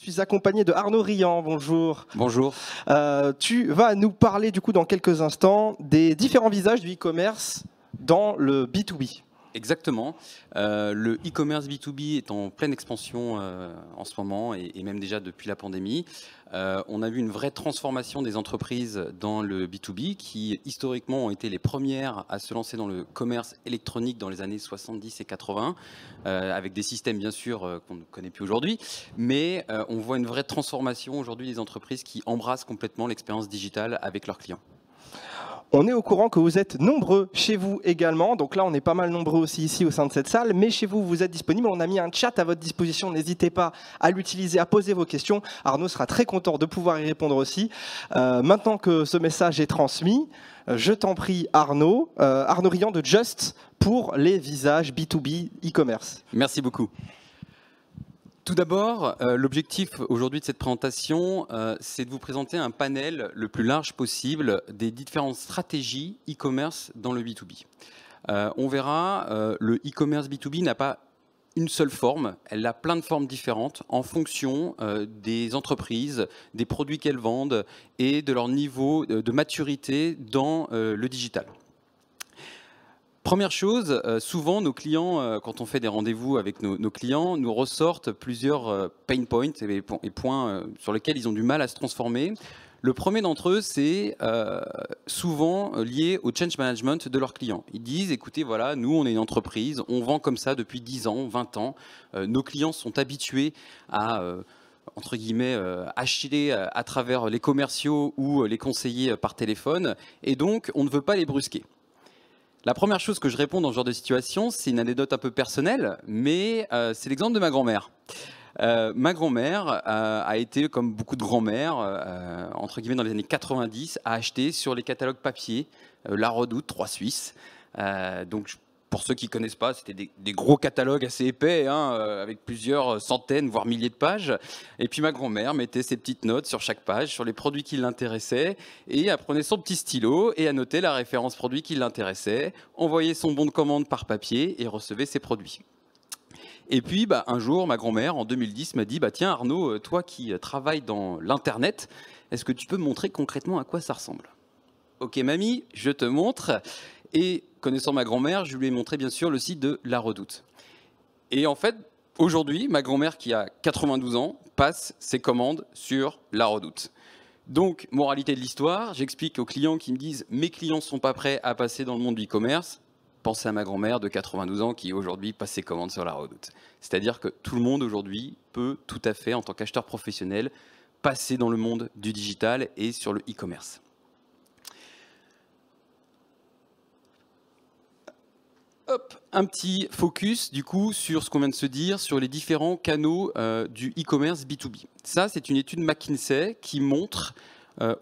Je suis accompagné de Arnaud Riant, bonjour. Bonjour. Tu vas nous parler du coup dans quelques instants des différents visages du e-commerce dans le B2B. Exactement. Le e-commerce B2B est en pleine expansion en ce moment et même déjà depuis la pandémie. On a vu une vraie transformation des entreprises dans le B2B qui historiquement ont été les premières à se lancer dans le commerce électronique dans les années 70 et 80 avec des systèmes bien sûr qu'on ne connaît plus aujourd'hui. Mais on voit une vraie transformation aujourd'hui des entreprises qui embrassent complètement l'expérience digitale avec leurs clients. On est au courant que vous êtes nombreux chez vous également, donc là on est pas mal nombreux aussi ici au sein de cette salle, mais chez vous, vous êtes disponible, on a mis un chat à votre disposition, n'hésitez pas à l'utiliser, à poser vos questions. Arnaud sera très content de pouvoir y répondre aussi. Maintenant que ce message est transmis, je t'en prie Arnaud Riant de Just pour les visages B2B e-commerce. Merci beaucoup. Tout d'abord, l'objectif aujourd'hui de cette présentation, c'est de vous présenter un panel le plus large possible des différentes stratégies e-commerce dans le B2B. On verra, le e-commerce B2B n'a pas une seule forme, elle a plein de formes différentes en fonction des entreprises, des produits qu'elles vendent et de leur niveau de maturité dans le digital. Première chose, souvent nos clients, quand on fait des rendez-vous avec nos clients, nous ressortent plusieurs pain points et points sur lesquels ils ont du mal à se transformer. Le premier d'entre eux, c'est souvent lié au change management de leurs clients. Ils disent, écoutez, voilà, nous on est une entreprise, on vend comme ça depuis 10 ans, 20 ans. Nos clients sont habitués à entre guillemets, acheter à travers les commerciaux ou les conseillers par téléphone, et donc on ne veut pas les brusquer. La première chose que je réponds dans ce genre de situation, c'est une anecdote un peu personnelle, mais c'est l'exemple de ma grand-mère. Ma grand-mère a été, comme beaucoup de grand-mères, entre guillemets dans les années 90, à acheter sur les catalogues papier La Redoute, 3 Suisses. Donc, pour ceux qui ne connaissent pas, c'était des gros catalogues assez épais, avec plusieurs centaines, voire milliers de pages. Et puis ma grand-mère mettait ses petites notes sur chaque page, sur les produits qui l'intéressaient, et elle prenait son petit stylo et annotait la référence produit qui l'intéressait, envoyait son bon de commande par papier et recevait ses produits. Et puis un jour, ma grand-mère, en 2010, m'a dit « Tiens Arnaud, toi qui travailles dans l'Internet, est-ce que tu peux me montrer concrètement à quoi ça ressemble ?» « Ok mamie, je te montre. » Et connaissant ma grand-mère, je lui ai montré bien sûr le site de La Redoute. Et en fait, aujourd'hui, ma grand-mère qui a 92 ans passe ses commandes sur La Redoute. Donc, moralité de l'histoire, j'explique aux clients qui me disent « Mes clients ne sont pas prêts à passer dans le monde du e-commerce », pensez à ma grand-mère de 92 ans qui aujourd'hui passe ses commandes sur La Redoute. C'est-à-dire que tout le monde aujourd'hui peut tout à fait, en tant qu'acheteur professionnel, passer dans le monde du digital et sur le e-commerce. Hop, un petit focus du coup sur ce qu'on vient de se dire, sur les différents canaux du e-commerce B2B. Ça, c'est une étude McKinsey qui montre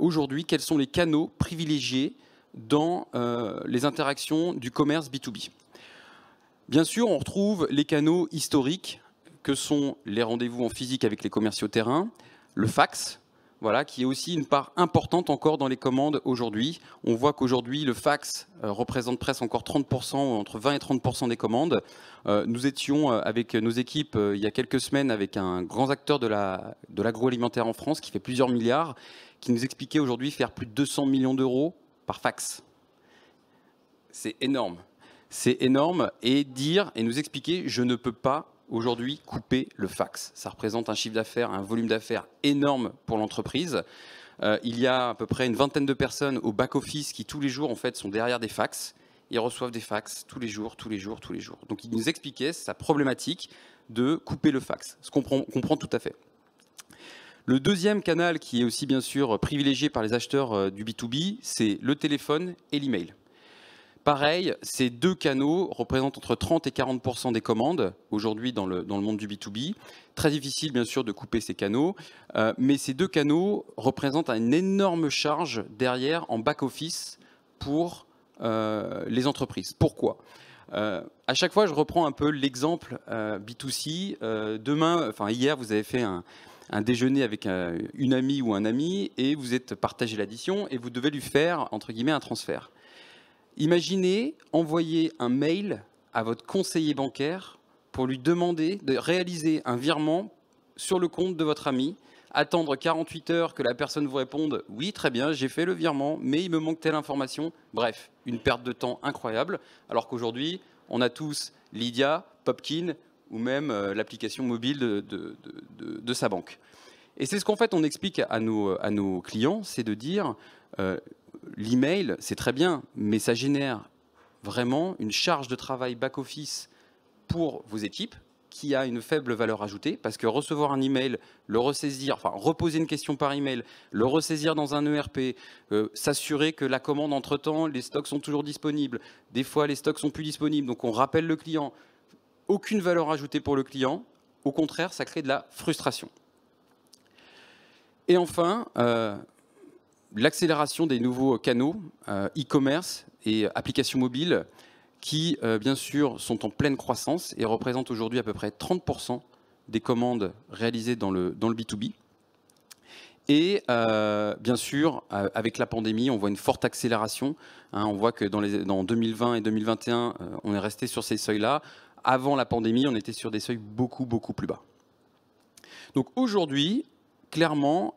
aujourd'hui quels sont les canaux privilégiés dans les interactions du commerce B2B. Bien sûr, on retrouve les canaux historiques que sont les rendez-vous en physique avec les commerciaux terrain, le fax, voilà, qui est aussi une part importante encore dans les commandes aujourd'hui. On voit qu'aujourd'hui, le fax représente presque encore 30%, entre 20 et 30% des commandes. Nous étions avec nos équipes il y a quelques semaines avec un grand acteur de l'agroalimentaire en France qui fait plusieurs milliards, qui nous expliquait aujourd'hui faire plus de 200 millions d'euros par fax. C'est énorme. C'est énorme. Et nous expliquer, je ne peux pas aujourd'hui couper le fax. Ça représente un chiffre d'affaires, un volume d'affaires énorme pour l'entreprise. Il y a à peu près une vingtaine de personnes au back-office qui tous les jours en fait, sont derrière des fax. Ils reçoivent des fax tous les jours. Donc il nous expliquait sa problématique de couper le fax, ce qu'on comprend tout à fait. Le deuxième canal qui est aussi bien sûr privilégié par les acheteurs du B2B, c'est le téléphone et l'email. Pareil, ces deux canaux représentent entre 30 et 40% des commandes aujourd'hui dans le monde du B2B. Très difficile bien sûr de couper ces canaux, mais ces deux canaux représentent une énorme charge derrière en back-office pour les entreprises. Pourquoi ? À chaque fois, je reprends un peu l'exemple B2C. Hier, vous avez fait un déjeuner avec une amie ou un ami et vous êtes partagé l'addition et vous devez lui faire, entre guillemets, un transfert. Imaginez envoyer un mail à votre conseiller bancaire pour lui demander de réaliser un virement sur le compte de votre ami, attendre 48 heures que la personne vous réponde « oui, très bien, j'ai fait le virement, mais il me manque telle information ». Bref, une perte de temps incroyable, alors qu'aujourd'hui, on a tous Lydia, Popkin ou même l'application mobile de sa banque. Et c'est ce qu'en fait on explique à nos clients, c'est de dire l'email, c'est très bien, mais ça génère vraiment une charge de travail back-office pour vos équipes qui a une faible valeur ajoutée, parce que recevoir un email, le ressaisir, enfin reposer une question par email, le ressaisir dans un ERP, s'assurer que la commande entre-temps, les stocks sont toujours disponibles, des fois les stocks sont plus disponibles, donc on rappelle le client, aucune valeur ajoutée pour le client, au contraire, ça crée de la frustration. Et enfin, l'accélération des nouveaux canaux, e-commerce et applications mobiles, qui, bien sûr, sont en pleine croissance et représentent aujourd'hui à peu près 30% des commandes réalisées dans le B2B. Et bien sûr, avec la pandémie, on voit une forte accélération. On voit que dans 2020 et 2021, on est resté sur ces seuils-là. Avant la pandémie, on était sur des seuils beaucoup, beaucoup plus bas. Donc aujourd'hui, clairement,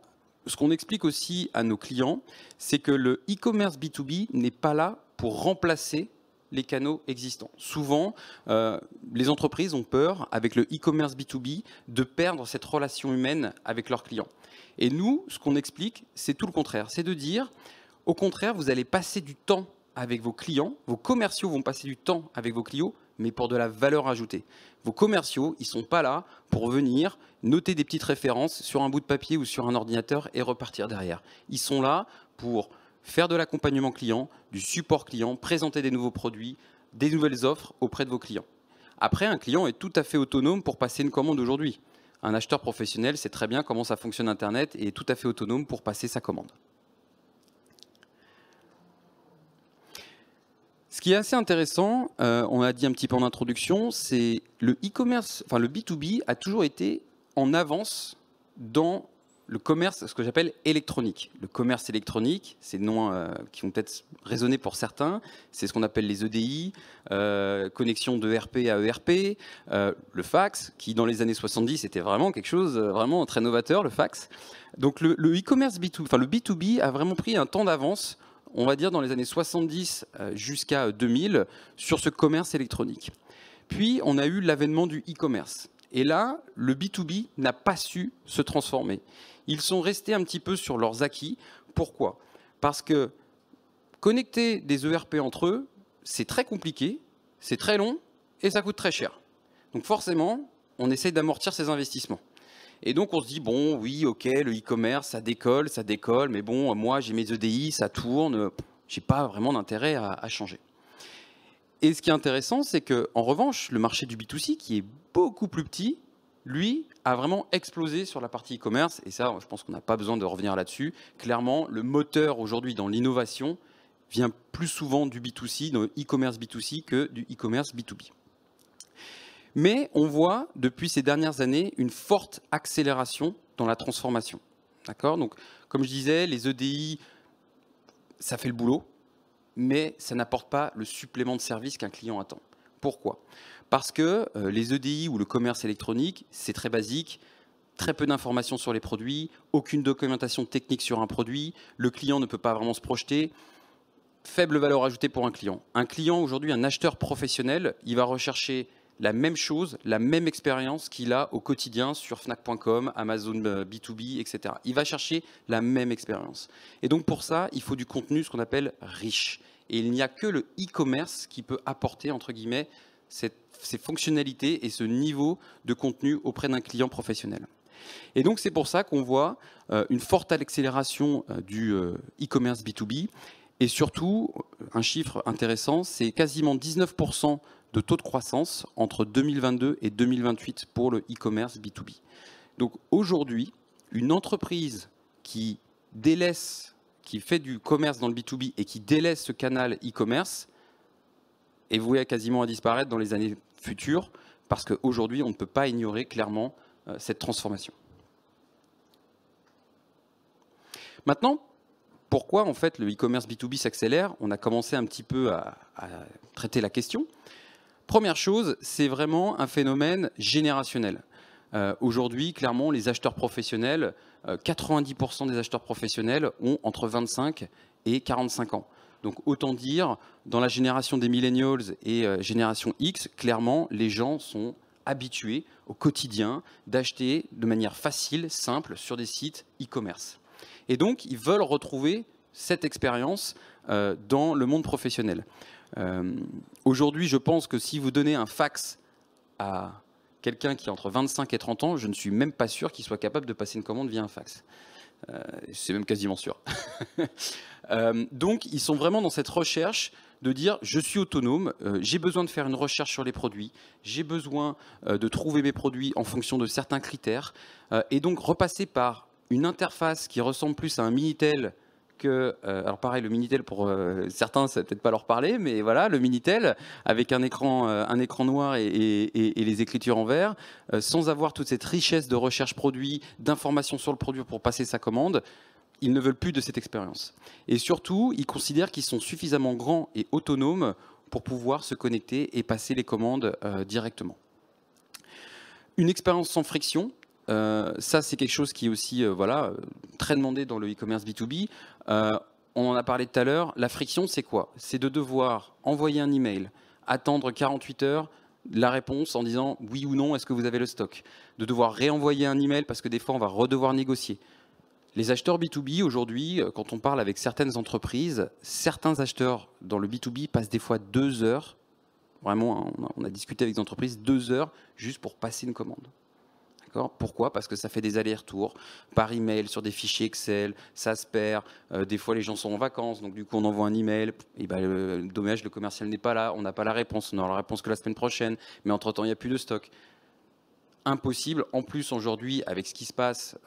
ce qu'on explique aussi à nos clients, c'est que le e-commerce B2B n'est pas là pour remplacer les canaux existants. Souvent, les entreprises ont peur, avec le e-commerce B2B, de perdre cette relation humaine avec leurs clients. Et nous, ce qu'on explique, c'est tout le contraire. C'est de dire, au contraire, vous allez passer du temps avec vos clients, vos commerciaux vont passer du temps avec vos clients, mais pour de la valeur ajoutée. Vos commerciaux, ils ne sont pas là pour venir noter des petites références sur un bout de papier ou sur un ordinateur et repartir derrière. Ils sont là pour faire de l'accompagnement client, du support client, présenter des nouveaux produits, des nouvelles offres auprès de vos clients. Après, un client est tout à fait autonome pour passer une commande aujourd'hui. Un acheteur professionnel sait très bien comment ça fonctionne Internet et est tout à fait autonome pour passer sa commande. Ce qui est assez intéressant, on l'a dit un petit peu en introduction, c'est le e-commerce, enfin le B2B a toujours été en avance dans le commerce, ce que j'appelle électronique. Le commerce électronique, c'est des noms qui vont peut-être résonner pour certains, c'est ce qu'on appelle les EDI, connexion de RP à ERP, le fax, qui dans les années 70 était vraiment quelque chose vraiment très novateur, le fax. Donc le e-commerce B2B, enfin le B2B a vraiment pris un temps d'avance, on va dire dans les années 70 jusqu'à 2000, sur ce commerce électronique. Puis on a eu l'avènement du e-commerce. Et là, le B2B n'a pas su se transformer. Ils sont restés un petit peu sur leurs acquis. Pourquoi? Parce que connecter des ERP entre eux, c'est très compliqué, c'est très long et ça coûte très cher. Donc forcément, on essaye d'amortir ces investissements. Et donc on se dit, bon, oui, ok, le e-commerce, ça décolle, mais bon, moi j'ai mes EDI, ça tourne, j'ai pas vraiment d'intérêt à changer. Et ce qui est intéressant, c'est qu'en revanche, le marché du B2C, qui est beaucoup plus petit, lui, a vraiment explosé sur la partie e-commerce. Et ça, je pense qu'on n'a pas besoin de revenir là-dessus. Clairement, le moteur aujourd'hui dans l'innovation vient plus souvent du B2C, dans le e-commerce B2C, que du e-commerce B2B. Mais on voit, depuis ces dernières années, une forte accélération dans la transformation. D'accord ? Donc, comme je disais, les EDI, ça fait le boulot, mais ça n'apporte pas le supplément de service qu'un client attend. Pourquoi ? Parce que les EDI ou le commerce électronique, c'est très basique, très peu d'informations sur les produits, aucune documentation technique sur un produit, le client ne peut pas vraiment se projeter, faible valeur ajoutée pour un client. Un client, aujourd'hui, un acheteur professionnel, il va rechercher la même chose, la même expérience qu'il a au quotidien sur Fnac.com, Amazon B2B, etc. Il va chercher la même expérience. Et donc pour ça, il faut du contenu, ce qu'on appelle riche. Et il n'y a que le e-commerce qui peut apporter, entre guillemets, ces fonctionnalités et ce niveau de contenu auprès d'un client professionnel. Et donc c'est pour ça qu'on voit une forte accélération du e-commerce B2B. Et surtout, un chiffre intéressant, c'est quasiment 19% de taux de croissance entre 2022 et 2028 pour le e-commerce B2B. Donc aujourd'hui, une entreprise qui fait du commerce dans le B2B et qui délaisse ce canal e-commerce est vouée quasiment à disparaître dans les années futures parce qu'aujourd'hui, on ne peut pas ignorer clairement cette transformation. Maintenant, pourquoi en fait le e-commerce B2B s'accélère? On a commencé un petit peu à traiter la question. Première chose, c'est vraiment un phénomène générationnel. Aujourd'hui, clairement, les acheteurs professionnels, 90% des acheteurs professionnels ont entre 25 et 45 ans. Donc autant dire, dans la génération des millennials et génération X, clairement, les gens sont habitués au quotidien d'acheter de manière facile, simple, sur des sites e-commerce. Et donc, ils veulent retrouver cette expérience dans le monde professionnel. Aujourd'hui, je pense que si vous donnez un fax à quelqu'un qui a entre 25 et 30 ans, je ne suis même pas sûr qu'il soit capable de passer une commande via un fax. C'est même quasiment sûr. Donc, ils sont vraiment dans cette recherche de dire je suis autonome, j'ai besoin de faire une recherche sur les produits, j'ai besoin de trouver mes produits en fonction de certains critères, et donc repasser par une interface qui ressemble plus à un Minitel que, alors pareil, le Minitel pour certains, ça va peut-être pas leur parler, mais voilà, le Minitel avec un écran noir et les écritures en vert, sans avoir toute cette richesse de recherche produit, d'informations sur le produit pour passer sa commande. Ils ne veulent plus de cette expérience. Et surtout, ils considèrent qu'ils sont suffisamment grands et autonomes pour pouvoir se connecter et passer les commandes directement. Une expérience sans friction, ça c'est quelque chose qui est aussi très demandé dans le e-commerce B2B. On en a parlé tout à l'heure. La friction, c'est quoi? C'est de devoir envoyer un email, attendre 48 heures, la réponse en disant oui ou non, est-ce que vous avez le stock? De devoir réenvoyer un email parce que des fois on va redevoir négocier. Les acheteurs B2B, aujourd'hui, quand on parle avec certaines entreprises, certains acheteurs dans le B2B passent des fois 2 heures, vraiment, on a discuté avec des entreprises, 2 heures juste pour passer une commande. Pourquoi? Parce que ça fait des allers-retours par email sur des fichiers Excel, ça se perd, des fois les gens sont en vacances, donc du coup on envoie un email, et dommage, le commercial n'est pas là, on n'a pas la réponse, on aura la réponse que la semaine prochaine, mais entre-temps il n'y a plus de stock. Impossible. En plus, aujourd'hui, avec ce qui se passe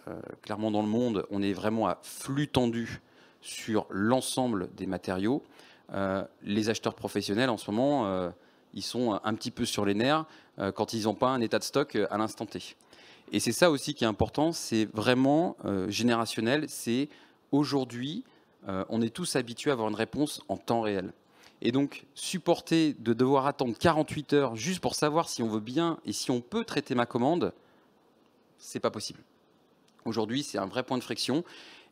clairement dans le monde, on est vraiment à flux tendu sur l'ensemble des matériaux. Les acheteurs professionnels, en ce moment, ils sont un petit peu sur les nerfs quand ils n'ont pas un état de stock à l'instant T. Et c'est ça aussi qui est important, c'est vraiment générationnel. C'est aujourd'hui, on est tous habitués à avoir une réponse en temps réel. Et donc, supporter de devoir attendre 48 heures juste pour savoir si on veut bien et si on peut traiter ma commande, c'est pas possible. Aujourd'hui, c'est un vrai point de friction.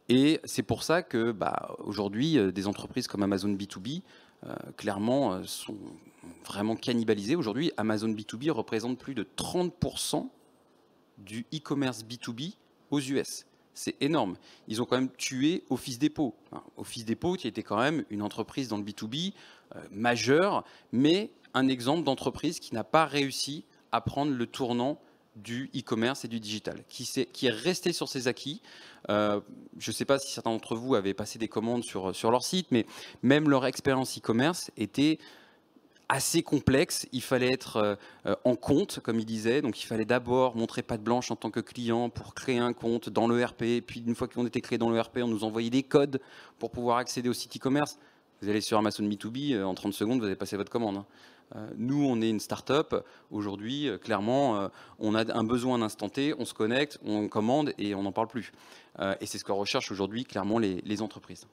Et c'est pour ça que, aujourd'hui, des entreprises comme Amazon B2B, clairement, sont vraiment cannibalisées. Aujourd'hui, Amazon B2B représente plus de 30% du e-commerce B2B aux US. C'est énorme. Ils ont quand même tué Office Depot. Office Depot, qui était quand même une entreprise dans le B2B majeure, mais un exemple d'entreprise qui n'a pas réussi à prendre le tournant du e-commerce et du digital, qui est resté sur ses acquis. Je ne sais pas si certains d'entre vous avaient passé des commandes sur leur site, mais même leur expérience e-commerce était assez complexe. Il fallait être en compte, comme il disait. Donc, il fallait d'abord montrer patte blanche en tant que client pour créer un compte dans l'ERP. Puis, une fois qu'on était créé dans l'ERP, on nous envoyait des codes pour pouvoir accéder au site e-commerce. Vous allez sur Amazon B2B, en 30 secondes, vous avez passé votre commande. Nous, on est une start-up. Aujourd'hui, clairement, on a un besoin d'instant T, on se connecte, on commande et on n'en parle plus. Et c'est ce que recherchent aujourd'hui, clairement, les entreprises.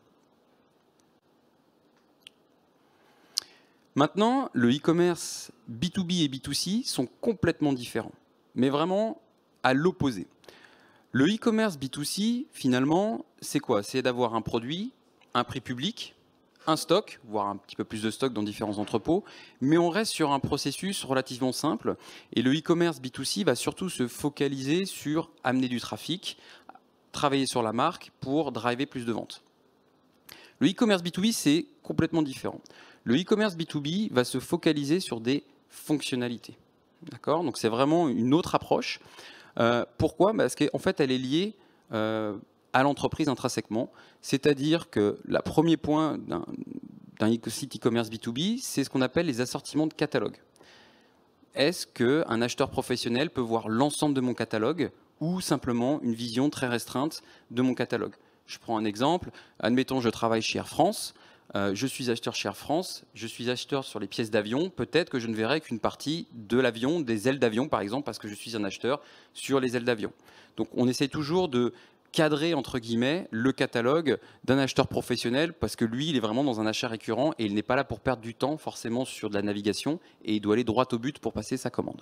Maintenant, le e-commerce B2B et B2C sont complètement différents, mais vraiment à l'opposé. Le e-commerce B2C, finalement, c'est quoi? C'est d'avoir un produit, un prix public, un stock, voire un petit peu plus de stock dans différents entrepôts, mais on reste sur un processus relativement simple. Et le e-commerce B2C va surtout se focaliser sur amener du trafic, travailler sur la marque pour driver plus de ventes. Le e-commerce B2B, c'est complètement différent. Le e-commerce B2B va se focaliser sur des fonctionnalités. D'accord? Donc c'est vraiment une autre approche. Pourquoi? Parce qu'en fait, elle est liée à l'entreprise intrinsèquement. C'est-à-dire que le premier point d'un site e-commerce B2B, c'est ce qu'on appelle les assortiments de catalogue. Est-ce qu'un acheteur professionnel peut voir l'ensemble de mon catalogue ou simplement une vision très restreinte de mon catalogue? Je prends un exemple. Admettons, je travaille chez Air France. Je suis acheteur chez Air France, je suis acheteur sur les pièces d'avion, peut-être que je ne verrai qu'une partie de l'avion, des ailes d'avion par exemple, parce que je suis un acheteur sur les ailes d'avion. Donc on essaie toujours de cadrer, entre guillemets, le catalogue d'un acheteur professionnel, parce que lui, il est vraiment dans un achat récurrent et il n'est pas là pour perdre du temps forcément sur de la navigation et il doit aller droit au but pour passer sa commande.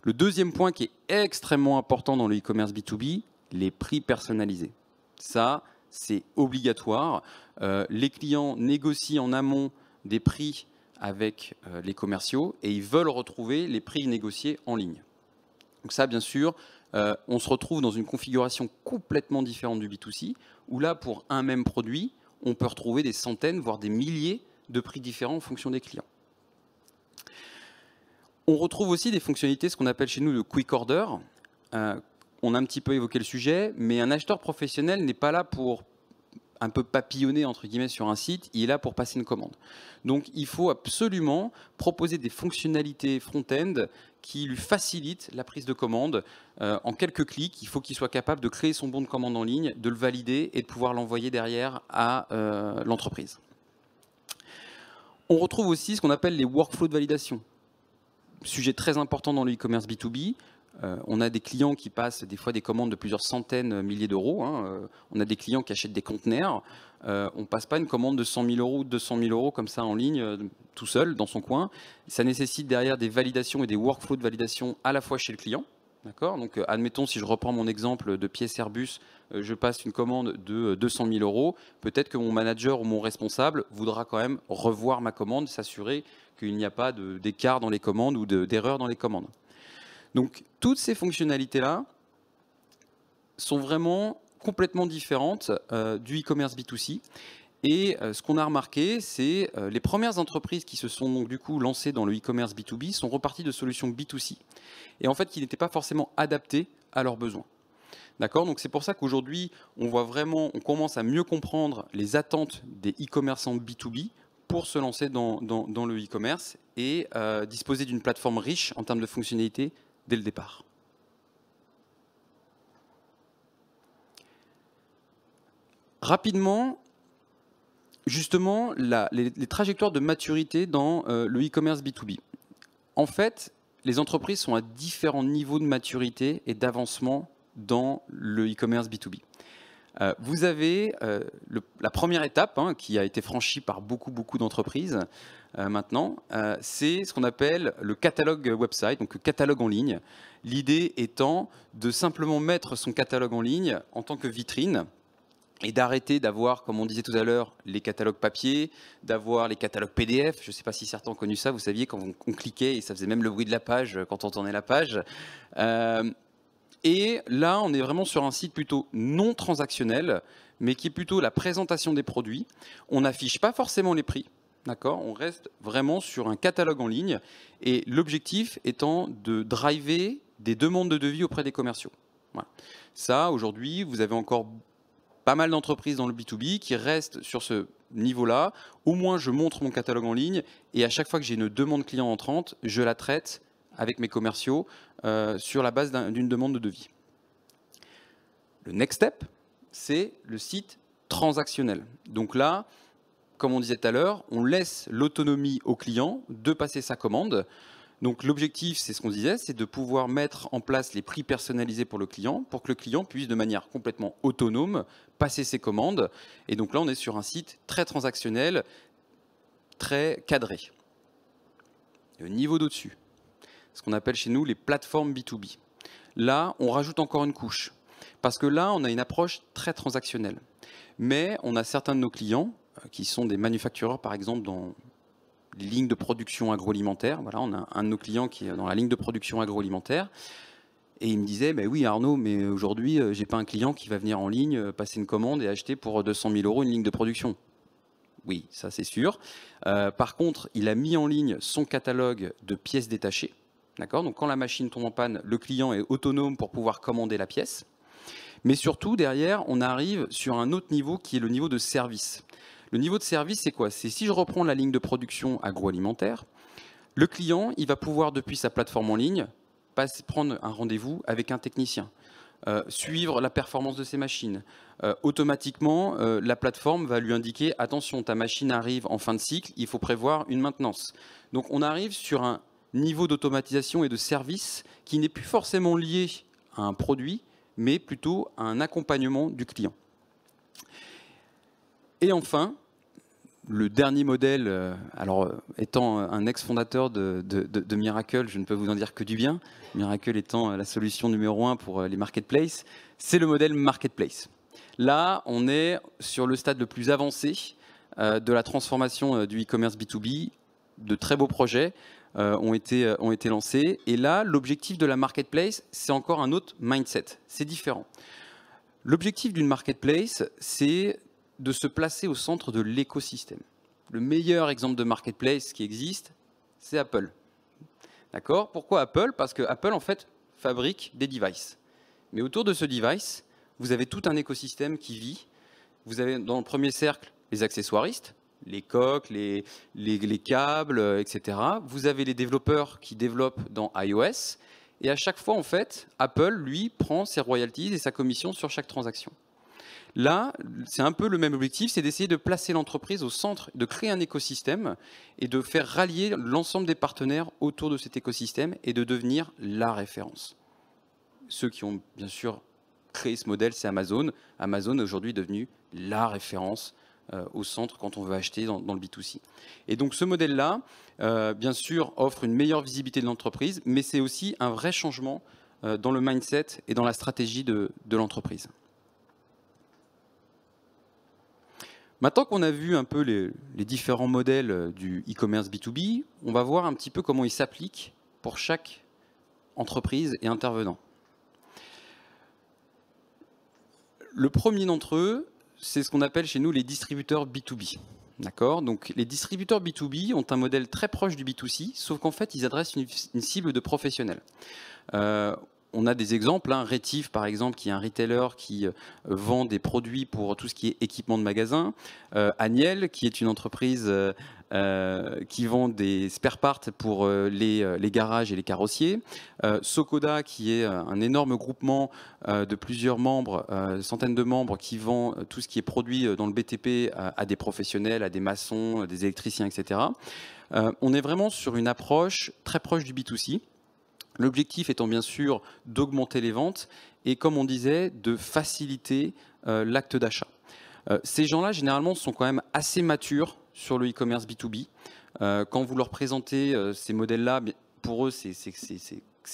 Le deuxième point qui est extrêmement important dans le e-commerce B2B, les prix personnalisés. Ça, c'est obligatoire. Les clients négocient en amont des prix avec les commerciaux et ils veulent retrouver les prix négociés en ligne. Donc ça, bien sûr, on se retrouve dans une configuration complètement différente du B2C, où là, pour un même produit, on peut retrouver des centaines, voire des milliers de prix différents en fonction des clients. On retrouve aussi des fonctionnalités, ce qu'on appelle chez nous le quick order. On a un petit peu évoqué le sujet, mais un acheteur professionnel n'est pas là pour un peu papillonner entre guillemets sur un site, il est là pour passer une commande. Donc il faut absolument proposer des fonctionnalités front-end qui lui facilitent la prise de commande. En quelques clics, il faut qu'il soit capable de créer son bon de commande en ligne, de le valider et de pouvoir l'envoyer derrière à l'entreprise. On retrouve aussi ce qu'on appelle les workflows de validation. Sujet très important dans le e-commerce B2B. On a des clients qui passent des fois des commandes de plusieurs centaines, milliers d'euros. On a des clients qui achètent des conteneurs. On ne passe pas une commande de 100 000 euros ou 200 000 euros comme ça en ligne, tout seul, dans son coin. Ça nécessite derrière des validations et des workflows de validation à la fois chez le client. Donc, admettons, si je reprends mon exemple de pièce Airbus, je passe une commande de 200 000 euros. Peut-être que mon manager ou mon responsable voudra quand même revoir ma commande, s'assurer qu'il n'y a pas d'écart dans les commandes ou d'erreur dans les commandes. Donc, toutes ces fonctionnalités-là sont vraiment complètement différentes du e-commerce B2C. Et ce qu'on a remarqué, c'est les premières entreprises qui se sont donc du coup lancées dans le e-commerce B2B sont reparties de solutions B2C. Et en fait, qui n'étaient pas forcément adaptées à leurs besoins. D'accord ? Donc c'est pour ça qu'aujourd'hui, on commence à mieux comprendre les attentes des e-commerçants B2B pour se lancer dans le e-commerce et disposer d'une plateforme riche en termes de fonctionnalités dès le départ. Rapidement, justement, les trajectoires de maturité dans le e-commerce B2B. En fait, les entreprises sont à différents niveaux de maturité et d'avancement dans le e-commerce B2B. Vous avez la première étape qui a été franchie par beaucoup d'entreprises maintenant, c'est ce qu'on appelle le catalogue website, donc le catalogue en ligne. L'idée étant de simplement mettre son catalogue en ligne en tant que vitrine et d'arrêter d'avoir, comme on disait tout à l'heure, les catalogues papier, d'avoir les catalogues PDF. Je ne sais pas si certains ont connu ça, vous saviez, quand on cliquait et ça faisait même le bruit de la page quand on tournait la page. Et là, on est vraiment sur un site plutôt non transactionnel, mais qui est plutôt la présentation des produits. On n'affiche pas forcément les prix, d'accord ? On reste vraiment sur un catalogue en ligne, et l'objectif étant de driver des demandes de devis auprès des commerciaux. Voilà. Ça, aujourd'hui, vous avez encore pas mal d'entreprises dans le B2B qui restent sur ce niveau-là. Au moins, je montre mon catalogue en ligne, et à chaque fois que j'ai une demande client entrante, je la traite avec mes commerciaux sur la base d'une demande de devis. Le next step, c'est le site transactionnel. Donc là, comme on disait tout à l'heure, on laisse l'autonomie au client de passer sa commande. Donc l'objectif, c'est ce qu'on disait, c'est de pouvoir mettre en place les prix personnalisés pour le client, pour que le client puisse de manière complètement autonome passer ses commandes. Et donc là, on est sur un site très transactionnel, très cadré. Le niveau d'au-dessus, ce qu'on appelle chez nous les plateformes B2B. Là, on rajoute encore une couche, parce que là, on a une approche très transactionnelle. Mais on a certains de nos clients qui sont des manufactureurs, par exemple, dans les lignes de production agroalimentaire. Voilà, on a un de nos clients qui est dans la ligne de production agroalimentaire, et il me disait, bah oui Arnaud, mais aujourd'hui, j'ai pas un client qui va venir en ligne, passer une commande et acheter pour 200 000 € une ligne de production. Oui, ça c'est sûr. Par contre, il a mis en ligne son catalogue de pièces détachées. D'accord ? Donc quand la machine tombe en panne, le client est autonome pour pouvoir commander la pièce. Mais surtout, derrière, on arrive sur un autre niveau qui est le niveau de service. Le niveau de service, c'est quoi ? C'est si je reprends la ligne de production agroalimentaire, le client, il va pouvoir, depuis sa plateforme en ligne, prendre un rendez-vous avec un technicien, suivre la performance de ses machines. Automatiquement, la plateforme va lui indiquer « Attention, ta machine arrive en fin de cycle, il faut prévoir une maintenance ». Donc on arrive sur un niveau d'automatisation et de service qui n'est plus forcément lié à un produit, mais plutôt à un accompagnement du client. Et enfin, le dernier modèle, alors étant un ex-fondateur de Miracle, je ne peux vous en dire que du bien, Miracle étant la solution numéro 1 pour les marketplaces, c'est le modèle marketplace. Là, on est sur le stade le plus avancé de la transformation du e-commerce B2B. De très beaux projets ont été lancés. Et là, l'objectif de la marketplace, c'est encore un autre mindset. C'est différent. L'objectif d'une marketplace, c'est de se placer au centre de l'écosystème. Le meilleur exemple de marketplace qui existe, c'est Apple. D'accord ? Pourquoi Apple ? Parce que Apple, en fait, fabrique des devices. Mais autour de ce device, vous avez tout un écosystème qui vit. Vous avez dans le premier cercle les accessoiristes, les coques, les câbles, etc. Vous avez les développeurs qui développent dans iOS. Et à chaque fois, en fait, Apple, lui, prend ses royalties et sa commission sur chaque transaction. Là, c'est un peu le même objectif, c'est d'essayer de placer l'entreprise au centre, de créer un écosystème et de faire rallier l'ensemble des partenaires autour de cet écosystème et de devenir la référence. Ceux qui ont bien sûr créé ce modèle, c'est Amazon. Amazon est aujourd'hui devenu la référence au centre quand on veut acheter dans le B2C. Et donc ce modèle-là, bien sûr, offre une meilleure visibilité de l'entreprise, mais c'est aussi un vrai changement dans le mindset et dans la stratégie de l'entreprise. Maintenant qu'on a vu un peu les différents modèles du e-commerce B2B, on va voir un petit peu comment ils s'appliquent pour chaque entreprise et intervenant. Le premier d'entre eux, c'est ce qu'on appelle chez nous les distributeurs B2B. D'accord ? Donc les distributeurs B2B ont un modèle très proche du B2C, sauf qu'en fait, ils adressent une cible de professionnels. On a des exemples, Rétif par exemple, qui est un retailer qui vend des produits pour tout ce qui est équipement de magasin. Agnel, qui est une entreprise qui vend des spare parts pour les garages et les carrossiers. Sokoda, qui est un énorme groupement de plusieurs membres, centaines de membres, qui vend tout ce qui est produit dans le BTP à des professionnels, à des maçons, des électriciens, etc. On est vraiment sur une approche très proche du B2C. L'objectif étant bien sûr d'augmenter les ventes et, comme on disait, de faciliter l'acte d'achat. Ces gens-là, généralement, sont quand même assez matures sur le e-commerce B2B. Quand vous leur présentez ces modèles-là, pour eux, c'est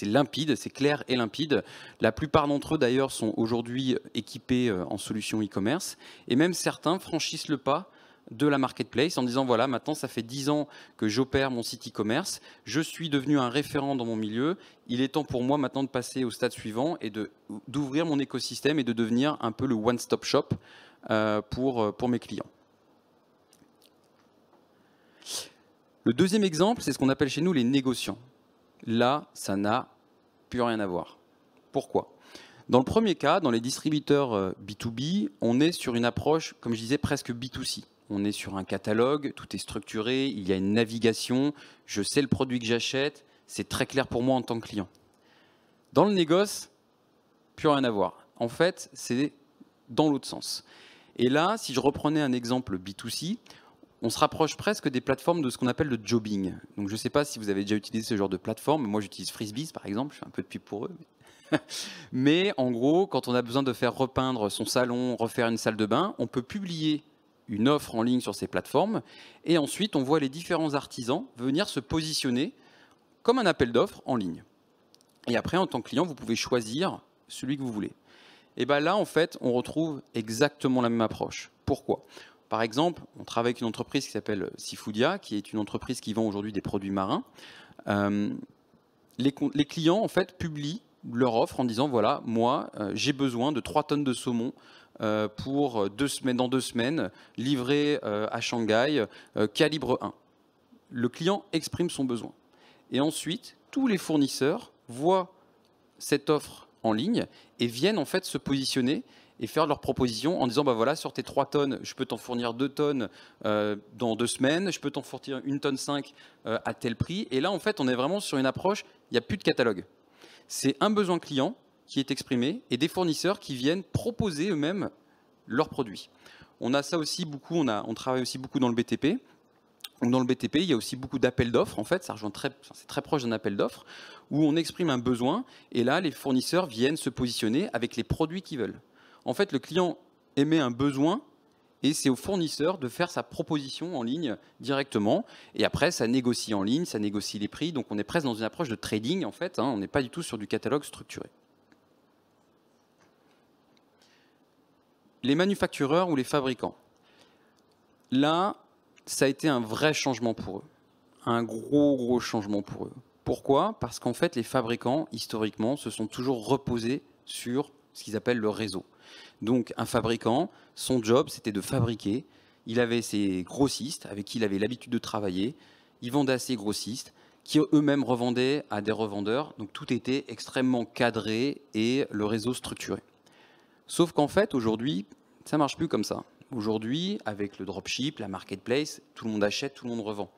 limpide, c'est clair et limpide. La plupart d'entre eux, d'ailleurs, sont aujourd'hui équipés en solutions e-commerce. Et même certains franchissent le pas de la marketplace en disant voilà, maintenant ça fait 10 ans que j'opère mon site e-commerce, je suis devenu un référent dans mon milieu, il est temps pour moi maintenant de passer au stade suivant et d'ouvrir mon écosystème et de devenir un peu le one-stop shop pour mes clients. Le deuxième exemple, c'est ce qu'on appelle chez nous les négociants. Là, ça n'a plus rien à voir. Pourquoi ? Dans le premier cas, dans les distributeurs B2B, on est sur une approche, comme je disais, presque B2C. On est sur un catalogue, tout est structuré, il y a une navigation, je sais le produit que j'achète, c'est très clair pour moi en tant que client. Dans le négoce, plus rien à voir. En fait, c'est dans l'autre sens. Et là, si je reprenais un exemple B2C, on se rapproche presque des plateformes de ce qu'on appelle le jobbing. Donc je ne sais pas si vous avez déjà utilisé ce genre de plateforme. Moi, j'utilise Frisbees, par exemple, je fais un peu de pub pour eux. Mais en gros, quand on a besoin de faire repeindre son salon, refaire une salle de bain, on peut publier une offre en ligne sur ces plateformes et ensuite on voit les différents artisans venir se positionner comme un appel d'offres en ligne. Et après, en tant que client, vous pouvez choisir celui que vous voulez. Et bien là, en fait, on retrouve exactement la même approche. Pourquoi ? Par exemple, on travaille avec une entreprise qui s'appelle Seafoodia, qui est une entreprise qui vend aujourd'hui des produits marins. Les clients, en fait, publient leur offre en disant voilà, moi, j'ai besoin de 3 tonnes de saumon pour 2 semaines, dans 2 semaines, livré à Shanghai, calibre 1. Le client exprime son besoin. Et ensuite, tous les fournisseurs voient cette offre en ligne et viennent en fait se positionner et faire leur proposition en disant bah voilà, sur tes 3 tonnes, je peux t'en fournir 2 tonnes dans 2 semaines, je peux t'en fournir 1,5 tonne à tel prix. Et là, en fait, on est vraiment sur une approche, il n'y a plus de catalogue. C'est un besoin client qui est exprimé et des fournisseurs qui viennent proposer eux-mêmes leurs produits. On a ça aussi beaucoup, on travaille aussi beaucoup dans le BTP. Dans le BTP, il y a aussi beaucoup d'appels d'offres. En fait, c'est très proche d'un appel d'offres où on exprime un besoin et là, les fournisseurs viennent se positionner avec les produits qu'ils veulent. En fait, le client émet un besoin et c'est au fournisseur de faire sa proposition en ligne directement. Et après, ça négocie en ligne, ça négocie les prix. Donc on est presque dans une approche de trading en fait. On n'est pas du tout sur du catalogue structuré. Les manufactureurs ou les fabricants. Là, ça a été un vrai changement pour eux. Un gros changement pour eux. Pourquoi? Parce qu'en fait, les fabricants, historiquement, se sont toujours reposés sur ce qu'ils appellent le réseau. Donc, un fabricant, son job, c'était de fabriquer. Il avait ses grossistes avec qui il avait l'habitude de travailler. Il vendait à ses grossistes qui eux-mêmes revendaient à des revendeurs. Donc, tout était extrêmement cadré et le réseau structuré. Sauf qu'en fait, aujourd'hui, ça ne marche plus comme ça. Aujourd'hui, avec le dropship, la marketplace, tout le monde achète, tout le monde revend.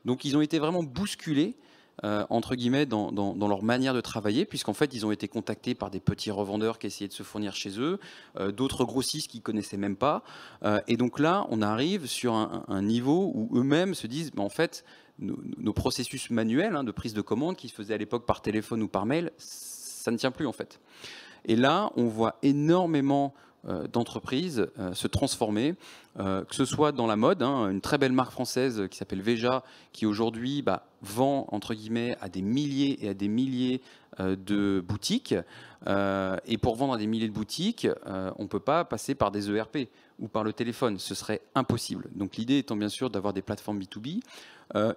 Donc, ils ont été vraiment bousculés entre guillemets, dans leur manière de travailler, puisqu'en fait, ils ont été contactés par des petits revendeurs qui essayaient de se fournir chez eux, d'autres grossistes qu'ils ne connaissaient même pas. Et donc là, on arrive sur un niveau où eux-mêmes se disent, en fait, nos processus manuels de prise de commande qui se faisaient à l'époque par téléphone ou par mail, ça ne tient plus, en fait. Et là, on voit énormément d'entreprises se transformer, que ce soit dans la mode, une très belle marque française qui s'appelle Veja, qui aujourd'hui vend entre guillemets à des milliers et à des milliers de boutiques. Et pour vendre à des milliers de boutiques, on ne peut pas passer par des ERP ou par le téléphone, ce serait impossible. Donc l'idée étant bien sûr d'avoir des plateformes B2B,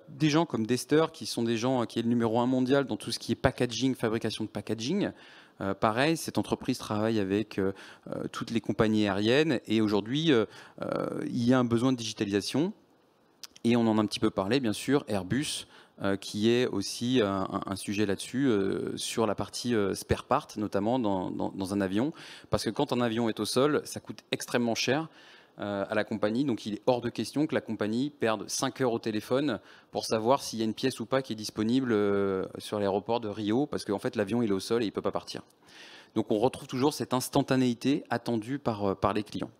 des gens comme Dester, qui sont des gens qui est le numéro 1 mondial dans tout ce qui est packaging, fabrication de packaging. Pareil, cette entreprise travaille avec toutes les compagnies aériennes et aujourd'hui, il y a un besoin de digitalisation. Et on en a un petit peu parlé, bien sûr, Airbus, qui est aussi un sujet là-dessus, sur la partie spare part, notamment dans un avion. Parce que quand un avion est au sol, ça coûte extrêmement cher à la compagnie. Donc il est hors de question que la compagnie perde 5 heures au téléphone pour savoir s'il y a une pièce ou pas qui est disponible sur l'aéroport de Rio, parce qu'en fait l'avion il est au sol et il ne peut pas partir. Donc on retrouve toujours cette instantanéité attendue par les clients.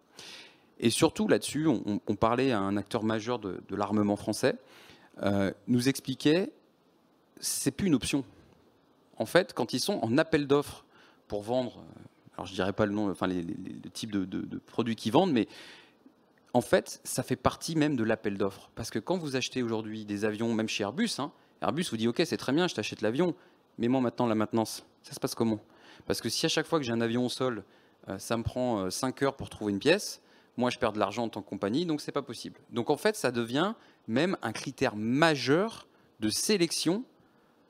Et surtout là-dessus, on parlait à un acteur majeur de l'armement français, nous expliquait, c'est plus une option. En fait, quand ils sont en appel d'offres pour vendre, alors je dirais pas le nom, enfin le type de produits qu'ils vendent, mais en fait, ça fait partie même de l'appel d'offres. Parce que quand vous achetez aujourd'hui des avions, même chez Airbus, Airbus vous dit « Ok, c'est très bien, je t'achète l'avion, mais moi maintenant, la maintenance, ça se passe comment ?» Parce que si à chaque fois que j'ai un avion au sol, ça me prend 5 heures pour trouver une pièce, moi je perds de l'argent en tant que compagnie, donc c'est pas possible. Donc en fait, ça devient même un critère majeur de sélection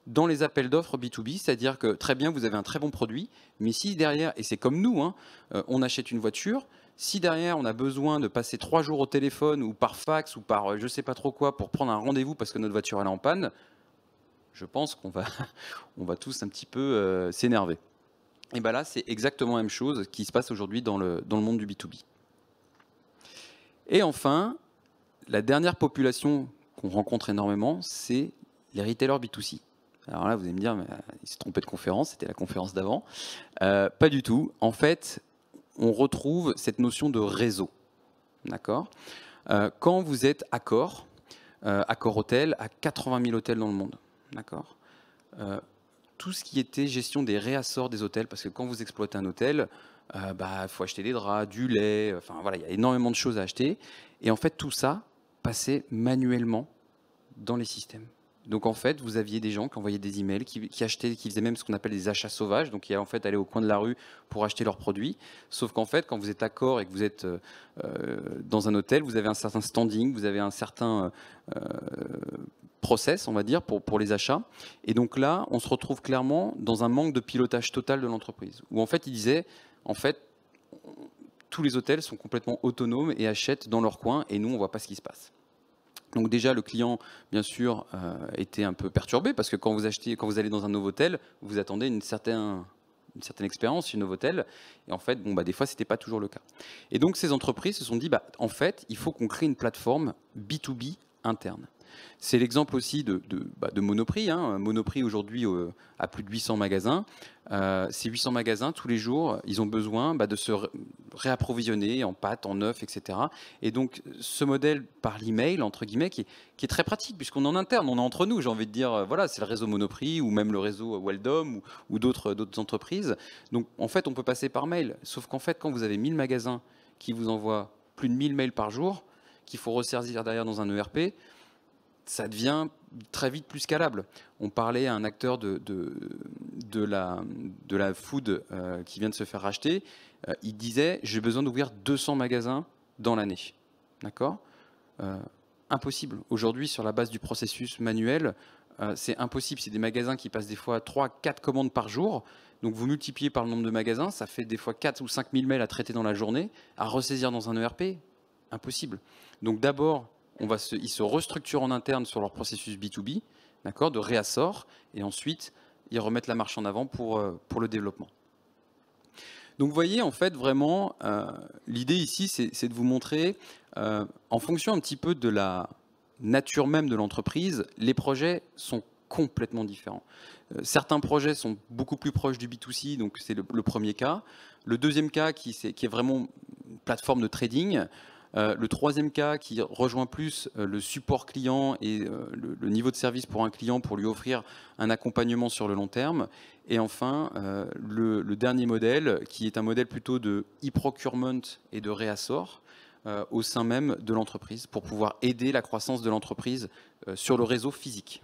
dans les appels d'offres B2B, c'est-à-dire que très bien, vous avez un très bon produit, mais si derrière, et c'est comme nous, on achète une voiture, si derrière on a besoin de passer 3 jours au téléphone ou par fax ou par je ne sais pas trop quoi pour prendre un rendez-vous parce que notre voiture elle est en panne, je pense qu'on va, on va tous un petit peu s'énerver. Et bien là, c'est exactement la même chose qui se passe aujourd'hui dans le monde du B2B. Et enfin, la dernière population qu'on rencontre énormément, c'est les retailers B2C. Alors là, vous allez me dire, mais il s'est trompé de conférence, c'était la conférence d'avant. Pas du tout. En fait, on retrouve cette notion de réseau. D'accord ? Quand vous êtes Accor Hôtel, à 80 000 hôtels dans le monde. D'accord ? Tout ce qui était gestion des réassorts des hôtels, parce que quand vous exploitez un hôtel, faut acheter des draps, du lait, enfin voilà, il y a énormément de choses à acheter. Et en fait, tout ça passait manuellement dans les systèmes. Donc en fait, vous aviez des gens qui envoyaient des emails, qui achetaient, qui faisaient même ce qu'on appelle des achats sauvages, donc qui en fait allaient au coin de la rue pour acheter leurs produits. Sauf qu'en fait, quand vous êtes Accor et que vous êtes dans un hôtel, vous avez un certain standing, vous avez un certain process, on va dire, pour les achats. Et donc là, on se retrouve clairement dans un manque de pilotage total de l'entreprise. Où en fait, il disait, en fait, tous les hôtels sont complètement autonomes et achètent dans leur coin, et nous, on ne voit pas ce qui se passe. Donc déjà, le client, bien sûr, était un peu perturbé, parce que quand vous allez dans un Novotel, vous attendez une certaine expérience chez Novotel, et en fait, des fois, ce n'était pas toujours le cas. Et donc, ces entreprises se sont dit, en fait, il faut qu'on crée une plateforme B2B interne. C'est l'exemple aussi de Monoprix. Monoprix, aujourd'hui, a plus de 800 magasins. Ces 800 magasins, tous les jours, ils ont besoin de se réapprovisionner en pâtes, en œufs, etc. Et donc, ce modèle par l'email, entre guillemets, qui est très pratique, puisqu'on est en interne, on est entre nous, j'ai envie de dire, voilà, c'est le réseau Monoprix, ou même le réseau Weldom, ou d'autres entreprises. Donc, en fait, on peut passer par mail. Sauf qu'en fait, quand vous avez 1000 magasins qui vous envoient plus de 1000 mails par jour qu'il faut ressaisir derrière dans un ERP, ça devient très vite plus scalable. On parlait à un acteur de la food qui vient de se faire racheter. Il disait, j'ai besoin d'ouvrir 200 magasins dans l'année. D'accord ? Impossible. Aujourd'hui, sur la base du processus manuel, c'est impossible. C'est des magasins qui passent des fois 3-4 commandes par jour. Donc vous multipliez par le nombre de magasins, ça fait des fois 4 ou 5 000 mails à traiter dans la journée, à ressaisir dans un ERP. Impossible. Donc d'abord, ils se restructurent en interne sur leur processus B2B, d'accord, de réassort, et ensuite, ils remettent la marche en avant pour le développement. Donc vous voyez, en fait, vraiment, l'idée ici, c'est de vous montrer, en fonction un petit peu de la nature même de l'entreprise, les projets sont complètement différents. Certains projets sont beaucoup plus proches du B2C, donc c'est le premier cas. Le deuxième cas, qui est vraiment une plateforme de trading. Le troisième cas qui rejoint plus le support client et le niveau de service pour un client pour lui offrir un accompagnement sur le long terme. Et enfin, le dernier modèle qui est un modèle plutôt de e-procurement et de réassort au sein même de l'entreprise pour pouvoir aider la croissance de l'entreprise sur le réseau physique.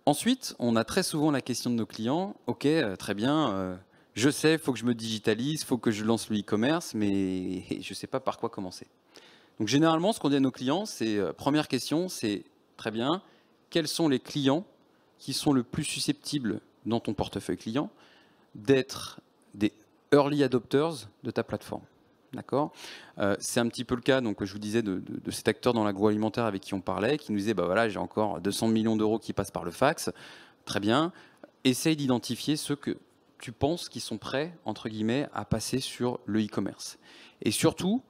Ensuite, on a très souvent la question de nos clients, ok, très bien, je sais, il faut que je me digitalise, il faut que je lance le e-commerce, mais je ne sais pas par quoi commencer. Donc généralement, ce qu'on dit à nos clients, c'est, première question, c'est très bien, quels sont les clients qui sont le plus susceptibles dans ton portefeuille client d'être des early adopters de ta plateforme. D'accord ? C'est un petit peu le cas, donc, je vous disais, de cet acteur dans l'agroalimentaire avec qui on parlait, qui nous disait, bah voilà, j'ai encore 200 millions d'euros qui passent par le fax. Très bien. Essaye d'identifier ceux que tu penses qui sont prêts, entre guillemets, à passer sur le e-commerce. Et surtout,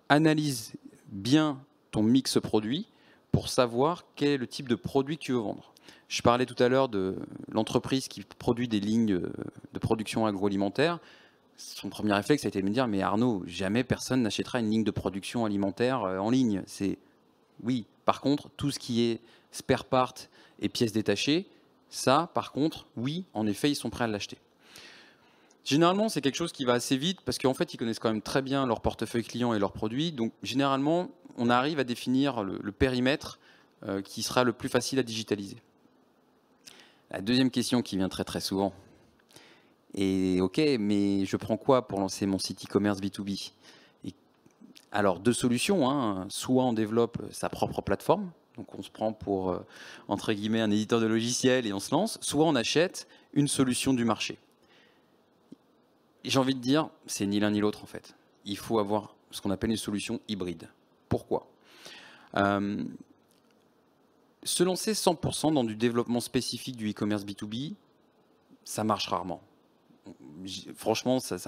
analyse bien ton mix produit pour savoir quel est le type de produit que tu veux vendre. Je parlais tout à l'heure de l'entreprise qui produit des lignes de production agroalimentaire. Son premier réflexe a été de me dire, mais Arnaud, jamais personne n'achètera une ligne de production alimentaire en ligne. Oui, par contre, tout ce qui est spare part et pièces détachées, ça, par contre, oui, en effet, ils sont prêts à l'acheter. Généralement, c'est quelque chose qui va assez vite parce qu'en fait, ils connaissent quand même très bien leur portefeuille client et leurs produits. Donc, généralement, on arrive à définir le périmètre qui sera le plus facile à digitaliser. La deuxième question qui vient très très souvent, et ok, mais je prends quoi pour lancer mon site e-commerce B2B ? Alors, deux solutions, hein. Soit on développe sa propre plateforme, donc on se prend pour, entre guillemets, un éditeur de logiciels et on se lance, soit on achète une solution du marché. J'ai envie de dire, c'est ni l'un ni l'autre en fait. Il faut avoir ce qu'on appelle une solution hybride. Pourquoi ? Se lancer 100% dans du développement spécifique du e-commerce B2B, ça marche rarement. Franchement, ça